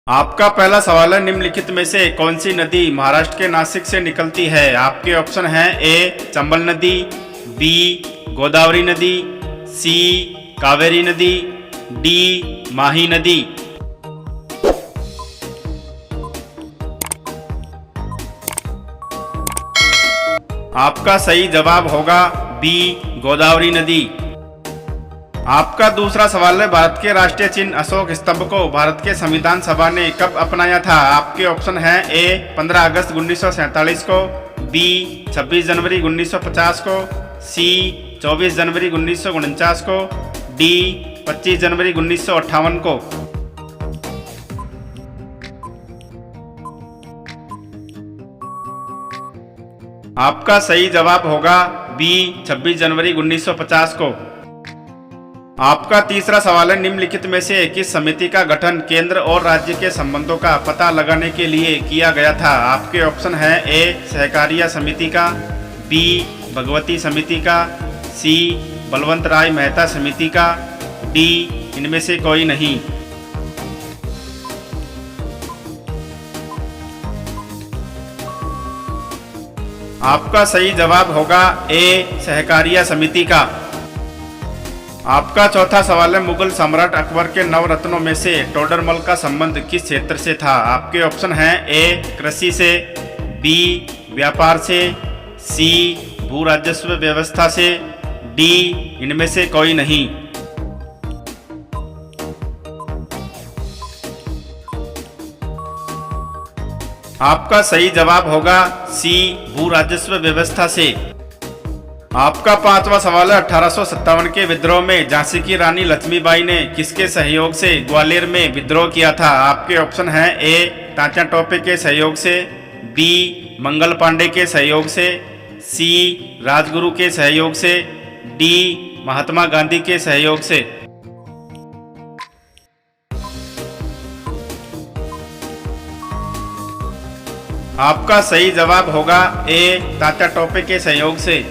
आपका पहला सवाल है, निम्नलिखित में से कौन सी नदी महाराष्ट्र के नासिक से निकलती है। आपके ऑप्शन हैं ए चंबल नदी, बी गोदावरी नदी, सी कावेरी नदी, डी माही नदी। आपका सही जवाब होगा बी गोदावरी नदी। आपका दूसरा सवाल है, भारत के राष्ट्रीय चिन्ह अशोक स्तंभ को भारत के संविधान सभा ने कब अपनाया था। आपके ऑप्शन हैं ए 15 अगस्त 1947 को, बी 26 जनवरी 1950 को, सी 24 जनवरी 1949 को, डी 25 जनवरी 1958 को। आपका सही जवाब होगा बी 26 जनवरी 1950 को। आपका तीसरा सवाल है, निम्नलिखित में से किस समिति का गठन केंद्र और राज्य के संबंधों का पता लगाने के लिए किया गया था। आपके ऑप्शन हैं ए सहकारिता समिति का, बी भगवती समिति का, सी बलवंत राय मेहता समिति का, डी इनमें से कोई नहीं। आपका सही जवाब होगा ए सहकारिता समिति का। आपका चौथा सवाल है, मुगल सम्राट अकबर के नवरत्नों में से टोडरमल का संबंध किस क्षेत्र से था। आपके ऑप्शन हैं ए कृषि से, बी व्यापार से, सी भू राजस्व व्यवस्था से, डी इनमें से कोई नहीं। आपका सही जवाब होगा सी भू राजस्व व्यवस्था से। आपका पांचवा सवाल है, 1857 के विद्रोह में झांसी की रानी लक्ष्मीबाई ने किसके सहयोग से ग्वालियर में विद्रोह किया था। आपके ऑप्शन हैं ए तात्या टोपे के सहयोग से, बी मंगल पांडे के सहयोग से, सी राजगुरु के सहयोग से, डी महात्मा गांधी के सहयोग से। आपका सही जवाब होगा ए तात्या टोपे के सहयोग से।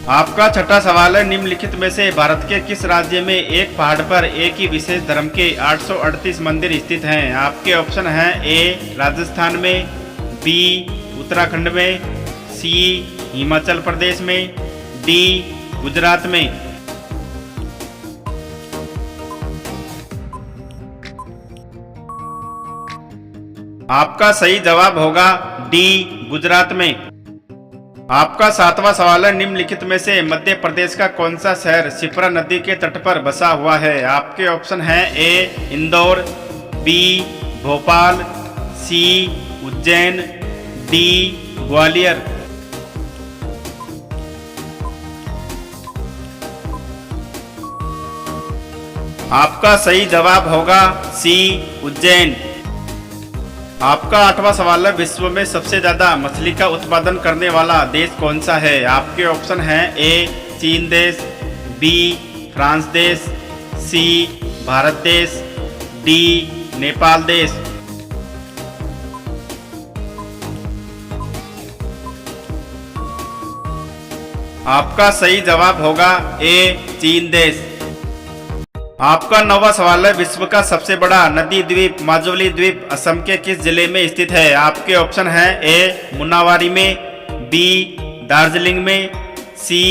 आपका छठा सवाल है, निम्नलिखित में से भारत के किस राज्य में एक पहाड़ पर एक ही विशेष धर्म के 838 मंदिर स्थित हैं। आपके ऑप्शन हैं ए राजस्थान में, बी उत्तराखंड में, सी हिमाचल प्रदेश में, डी गुजरात में। आपका सही जवाब होगा डी गुजरात में। आपका सातवां सवाल है, निम्नलिखित में से मध्य प्रदेश का कौन सा शहर शिप्रा नदी के तट पर बसा हुआ है। आपके ऑप्शन हैं ए इंदौर, बी भोपाल, सी उज्जैन, डी ग्वालियर। आपका सही जवाब होगा सी उज्जैन। आपका आठवां सवाल है, विश्व में सबसे ज्यादा मछली का उत्पादन करने वाला देश कौन सा है। आपके ऑप्शन हैं ए चीन देश, बी फ्रांस देश, सी भारत देश, डी नेपाल देश। आपका सही जवाब होगा ए चीन देश। आपका नौवां सवाल है, विश्व का सबसे बड़ा नदी द्वीप माजुली द्वीप असम के किस जिले में स्थित है। आपके ऑप्शन हैं ए मुन्नावारी में, बी दार्जिलिंग में, सी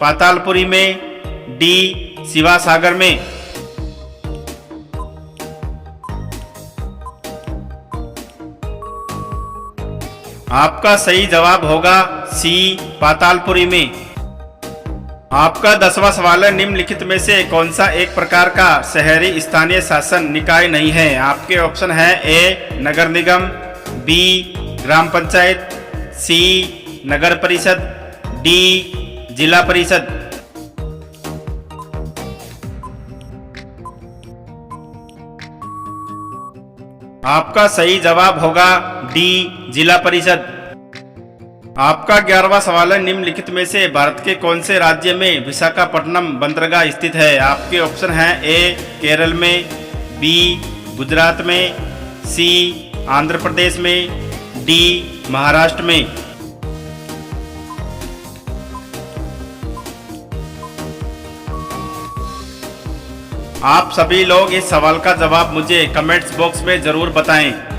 पातालपुरी में, डी शिवासागर में। आपका सही जवाब होगा सी पातालपुरी में। आपका 10वां सवाल है, निम्नलिखित में से कौन सा एक प्रकार का शहरी स्थानीय शासन निकाय नहीं है। आपके ऑप्शन हैं ए नगर निगम, बी ग्राम पंचायत, सी नगर परिषद, डी जिला परिषद। आपका सही जवाब होगा डी जिला परिषद। आपका 11वां सवाल है, निम्नलिखित में से भारत के कौन से राज्य में विशाखापट्टनम बंदरगाह स्थित है। आपके ऑप्शन हैं ए केरल में, बी गुजरात में, सी आंध्र प्रदेश में, डी महाराष्ट्र में। आप सभी लोग इस सवाल का जवाब मुझे कमेंट्स बॉक्स में जरूर बताएं।